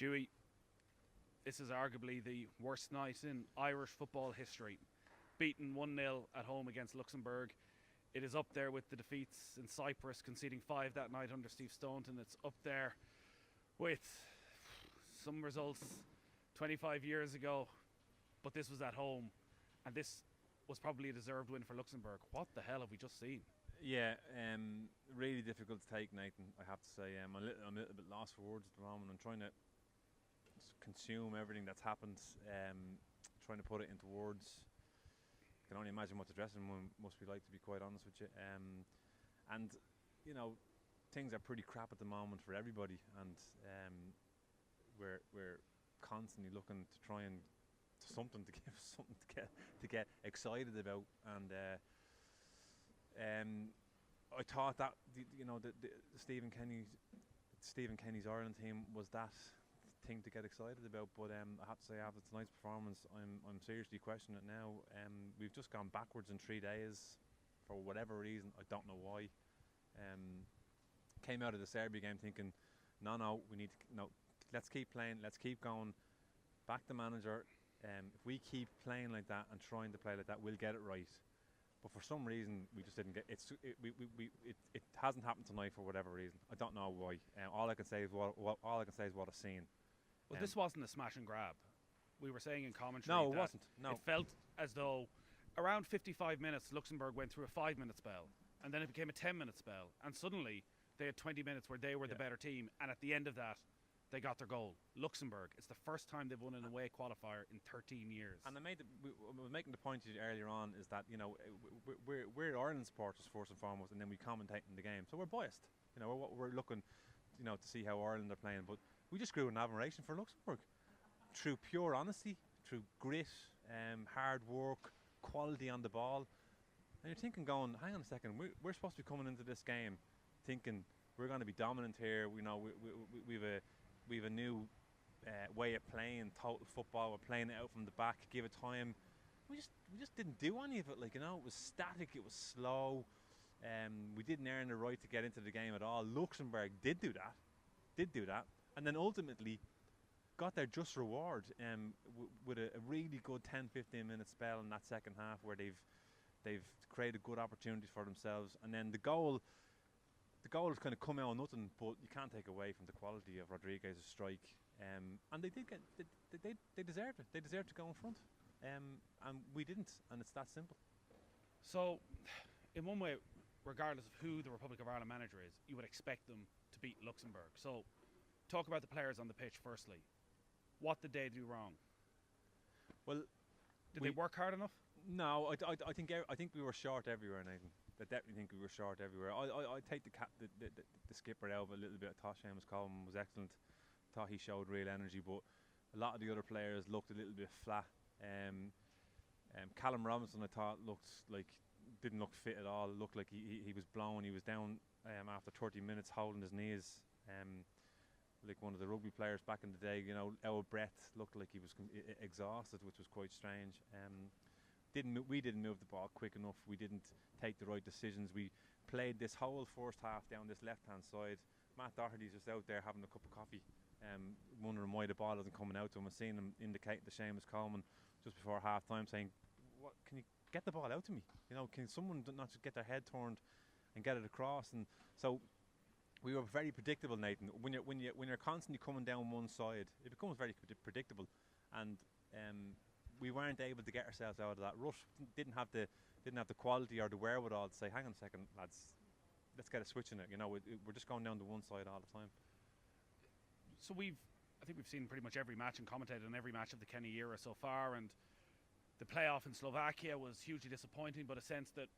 Stewie, this is arguably the worst night in Irish football history. Beaten 1-0 at home against Luxembourg. It is up there with the defeats in Cyprus, conceding 5 that night under Steve Staunton. It's up there with some results 25 years ago, but this was at home, and this was probably a deserved win for Luxembourg. What the hell have we just seen? Yeah, really difficult to take, Nathan, I have to say. I'm a little bit lost for words at the moment. I'm trying to consume everything that's happened, trying to put it into words. I can only imagine what the dressing room must be like, to be quite honest with you. And, you know, things are pretty crap at the moment for everybody, and we're constantly looking to try and something to give something to get excited about. And I thought that the Stephen Kenny's Ireland team was that thing to get excited about, but I have to say, after tonight's performance, I'm seriously questioning it now. We've just gone backwards in 3 days for whatever reason. I don't know why. Came out of the Serbia game thinking, no, we need to, no, let's keep playing, let's keep going. Back the manager. If we keep playing like that and trying to play like that, we'll get it right. But for some reason, we just didn't get it. It hasn't happened tonight for whatever reason. I don't know why. All I can say is what I've seen. Well, this wasn't a smash and grab. We were saying in commentary. No, it wasn't. No, it felt as though around 55 minutes, Luxembourg went through a 5-minute spell, and then it became a 10-minute spell, and suddenly they had 20 minutes where they were the better team, and at the end of that, they got their goal. Luxembourg, it's the first time they've won an away qualifier in 13 years. And I was making the point to you earlier on is that, you know, we're Ireland supporters first and foremost, and then we commentate in the game, so we're biased. You know, we're looking, you know, to see how Ireland are playing, but we just grew an admiration for Luxembourg through pure honesty, through grit, hard work, quality on the ball. And you're thinking, going, hang on a second, we're supposed to be coming into this game thinking we're going to be dominant here. We know we've a new way of playing total football. We're playing it out from the back, give it time. We just didn't do any of it. Like, you know, it was static, it was slow. We didn't earn the right to get into the game at all. Luxembourg did do that, and then ultimately got their just reward with a really good 10-15 minute spell in that second half where they've created good opportunities for themselves, and then the goal has kind of come out of nothing, but you can't take away from the quality of Rodriguez's strike, and they deserved it. They deserved to go in front, and we didn't, and it's that simple. So, in one way, regardless of who the Republic of Ireland manager is, you would expect them to beat Luxembourg. So, talk about the players on the pitch firstly. What did they do wrong? Well, did they work hard enough? No, I think we were short everywhere, Nathan. I definitely think we were short everywhere. I take the skipper out a little bit. I thought Seamus Coleman was excellent. Thought he showed real energy, but a lot of the other players looked a little bit flat. Callum Robinson, I thought, didn't look fit at all. Looked like he was blown. He was down after 30 minutes holding his knees. Like one of the rugby players back in the day, you know, our breath looked like he was exhausted, which was quite strange. We didn't move the ball quick enough. We didn't take the right decisions. We played this whole first half down this left-hand side. Matt Doherty's just out there having a cup of coffee, wondering why the ball isn't coming out to him. I seen him indicate to Seamus Coleman just before half-time saying, "What? Can you get the ball out to me? You know, can someone not just get their head turned and get it across?" And so we were very predictable, Nathan. When you're constantly coming down one side, it becomes very predictable, and we weren't able to get ourselves out of that rut. Didn't have the quality or the wherewithal to say, "Hang on a second, lads, let's get a switch in it." You know, we're just going down to one side all the time. So I think we've seen pretty much every match and commentated on every match of the Kenny era so far, and the playoff in Slovakia was hugely disappointing, but a sense that,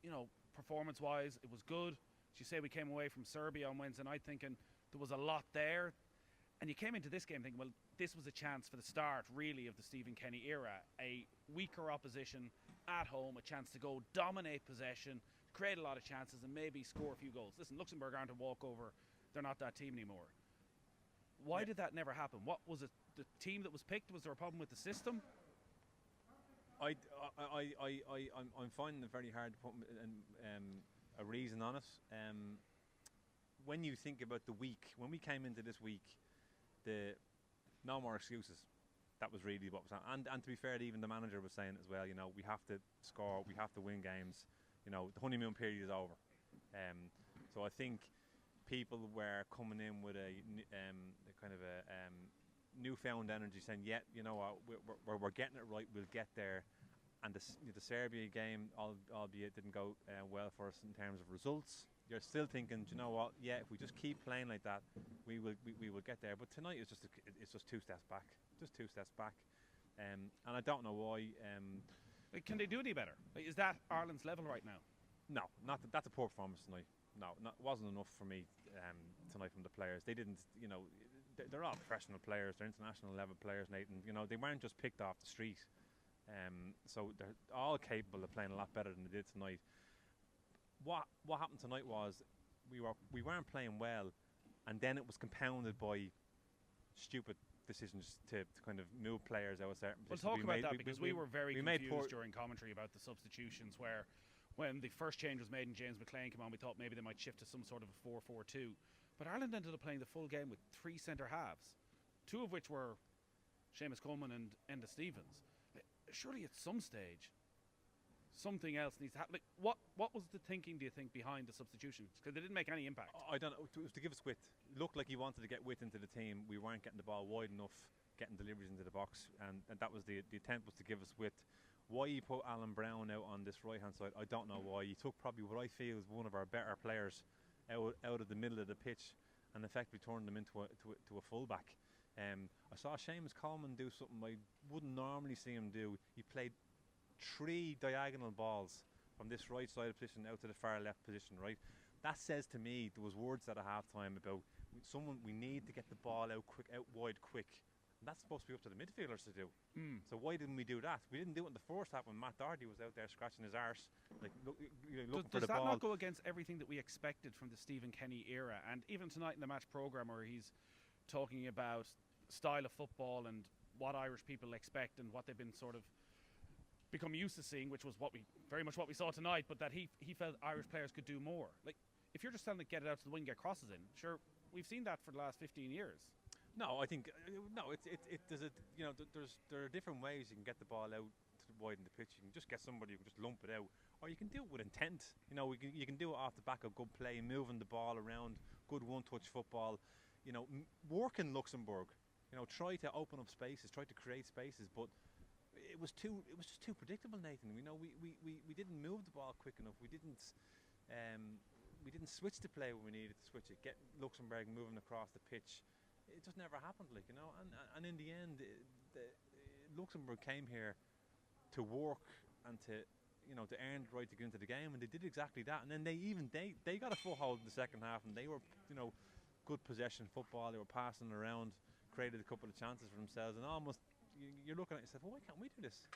you know, performance-wise, it was good. As you say, we came away from Serbia on Wednesday night thinking there was a lot there, and you came into this game thinking, well, this was a chance for the start, really, of the Stephen Kenny era. A weaker opposition at home, a chance to go dominate possession, create a lot of chances, and maybe score a few goals. Listen, Luxembourg aren't a walkover. They're not that team anymore. Why did that never happen? What was it? The team that was picked? Was there a problem with the system? I'm finding it very hard to put a reason on it. When you think about the week, when we came into this week, the no more excuses. That was really what was happening. And to be fair, even the manager was saying as well, you know, we have to score, we have to win games. You know, the honeymoon period is over. So I think people were coming in with a kind of a newfound energy, saying, "Yeah, you know what, we're getting it right. We'll get there." And the Serbia game, albeit didn't go well for us in terms of results, you're still thinking, "Do you know what? Yeah, if we just keep playing like that, we will get there." But tonight it's just 2 steps back, just 2 steps back, and I don't know why. Like, can they do any better? Like, is that Ireland's level right now? No, that's a poor performance tonight. No, wasn't enough for me tonight from the players. They didn't, you know, they're all professional players. They're international level players, Nathan. You know, they weren't just picked off the street. So they're all capable of playing a lot better than they did tonight. What happened tonight was we weren't playing well, and then it was compounded by stupid decisions to kind of move players out of certain positions. We'll talk about that because we were very confused during commentary about the substitutions, where when the first change was made and James McLean came on, we thought maybe they might shift to some sort of a 4-4-2. But Ireland ended up playing the full game with 3 centre halves, 2 of which were Seamus Coleman and Enda Stevens. Surely at some stage something else needs to happen. Like, what was the thinking, do you think, behind the substitutions? Because they didn't make any impact. I don't know. It was to give us width. It looked like he wanted to get width into the team. We weren't getting the ball wide enough, getting deliveries into the box, and that was the attempt, was to give us width. Why he put Alan Brown out on this right-hand side, I don't know why. He took probably what I feel is one of our better players out of the middle of the pitch and effectively turned him into a fullback. I saw Seamus Coleman do something I wouldn't normally see him do. He played 3 diagonal balls from this right side position out to the far left position, right? That says to me, there was words at a half-time about we need to get the ball out wide quick. And that's supposed to be up to the midfielders to do. So why didn't we do that? We didn't do it in the first half when Matt Doherty was out there scratching his arse, like looking for the ball. Does that not go against everything that we expected from the Stephen Kenny era? And even tonight in the match programme, where he's talking about style of football and what Irish people expect and what they've been sort of become used to seeing, which was very much what we saw tonight, but that he felt Irish players could do more. Like, if you're just telling them to get it out to the wing, get crosses in, sure, we've seen that for the last 15 years. No, I think there are different ways you can get the ball out to widen the pitch. You can just get somebody who can just lump it out, or you can do it with intent. You know, you can do it off the back of good play, moving the ball around, good one-touch football. You know, work in Luxembourg. You know, try to open up spaces, try to create spaces, but it was just too predictable, Nathan. You know, we didn't move the ball quick enough. We didn't switch the play when we needed to switch it. Get Luxembourg moving across the pitch. It just never happened, like, you know. And in the end, Luxembourg came here to work and to earn the right to get into the game, and they did exactly that. And then they got a foothold in the second half, and they were, you know, good possession football. They were passing around, created a couple of chances for themselves, and almost you're looking at it and said, well, why can't we do this?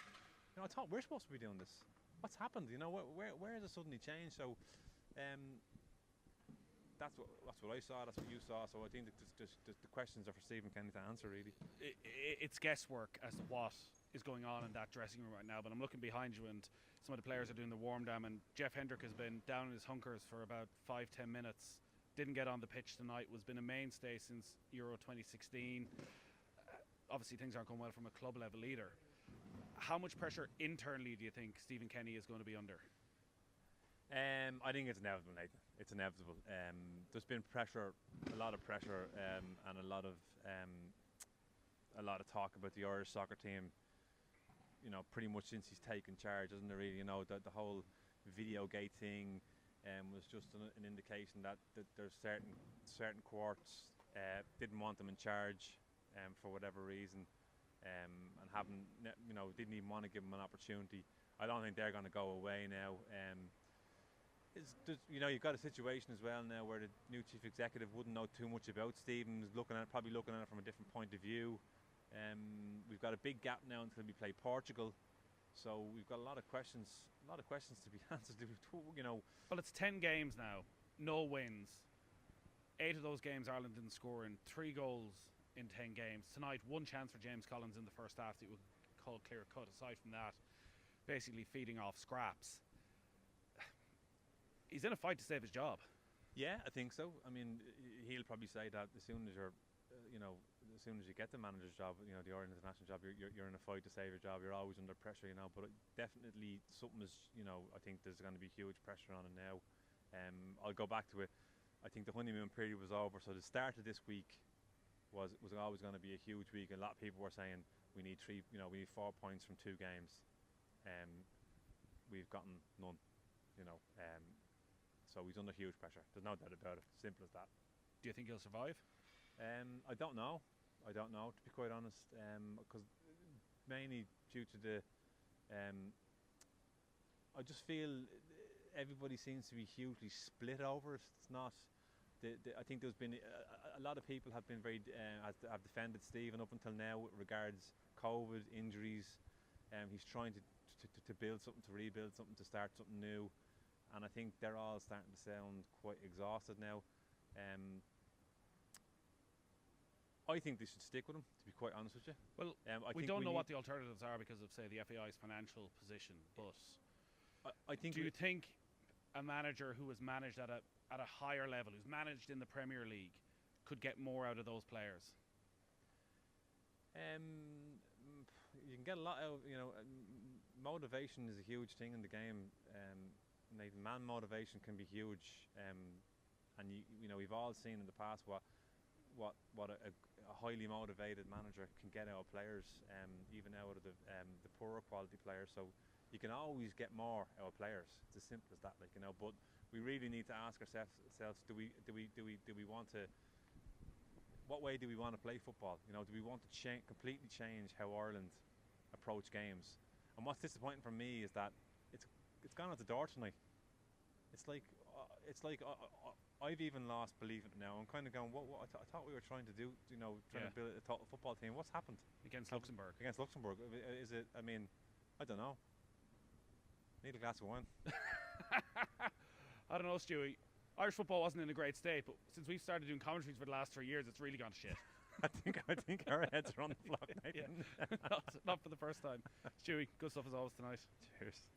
You know, I thought we're supposed to be doing this. What's happened? You know, where has it suddenly changed? So that's what I saw. That's what you saw. So I think that the questions are for Stephen Kenny to answer, really. It's guesswork as to what is going on in that dressing room right now. But I'm looking behind you, and some of the players are doing the warm down. And Jeff Hendrick has been down in his hunkers for about 5-10 minutes. Didn't get on the pitch tonight. Was been a mainstay since Euro 2016. Obviously, things aren't going well from a club level either. How much pressure internally do you think Stephen Kenny is going to be under? I think it's inevitable, Nathan. It's inevitable. There's been pressure, a lot of pressure, and a lot of talk about the Irish soccer team. You know, pretty much since he's taken charge, isn't there? Really, you know, the whole video gate thing was just an indication that there's certain courts didn't want them in charge for whatever reason, and didn't even want to give them an opportunity. I don't think they're going to go away now. You've got a situation as well now where the new chief executive wouldn't know too much about Stephen's probably looking at it from a different point of view. We've got a big gap now until we play Portugal, so we've got a lot of questions to be answered. You know, well, it's 10 games now, no wins. 8 of those games Ireland didn't score in. 3 goals in 10 games. Tonight, 1 chance for James Collins in the first half that you would call clear cut. Aside from that, basically feeding off scraps. He's in a fight to save his job. Yeah, I think so. I mean, he'll probably say that as soon as you're, as as soon as you get the manager's job, you know, the Ireland international job, you're in a fight to save your job. You're always under pressure, you know. But definitely something is, you know, I think there's going to be huge pressure on it now. I'll go back to it. I think the honeymoon period was over, so the start of this week was always going to be a huge week. A lot of people were saying we need 4 points from 2 games. We've gotten none, you know. So he's under huge pressure. There's no doubt about it. Simple as that. Do you think he'll survive? I don't know. To be quite honest, because mainly due to the, I just feel everybody seems to be hugely split over it. It's not. I think there's been a lot of people have been very have defended Stephen up until now with regards COVID injuries. He's trying to build something, to rebuild something, to start something new, and I think they're all starting to sound quite exhausted now. I think they should stick with him, to be quite honest with you. Well, we don't know what the alternatives are because of, say, the FAI's financial position. But I think. Do you think a manager who has managed at a higher level, who's managed in the Premier League, could get more out of those players? You can get a lot out. You know, motivation is a huge thing in the game. Man motivation can be huge, and you know, we've all seen in the past what a highly motivated manager can get out of players, even out of the poorer quality players. So you can always get more out of players. It's as simple as that, like, you know. But we really need to ask ourselves: do we want to? What way do we want to play football? You know, do we want to completely change how Ireland approach games? And what's disappointing for me is that it's gone out the door tonight. It's like I've even lost belief in it now. I'm kind of going, what I thought we were trying to do, you know, trying to build a total football team. What's happened? Against Luxembourg. Against Luxembourg. Is it, I mean, I don't know. Need a glass of wine. I don't know, Stewie. Irish football wasn't in a great state, but since we've started doing commentaries for the last 3 years, it's really gone to shit. I think our heads are on the block, Nathan. Yeah. Not for the first time. Stewie, good stuff as always tonight. Cheers.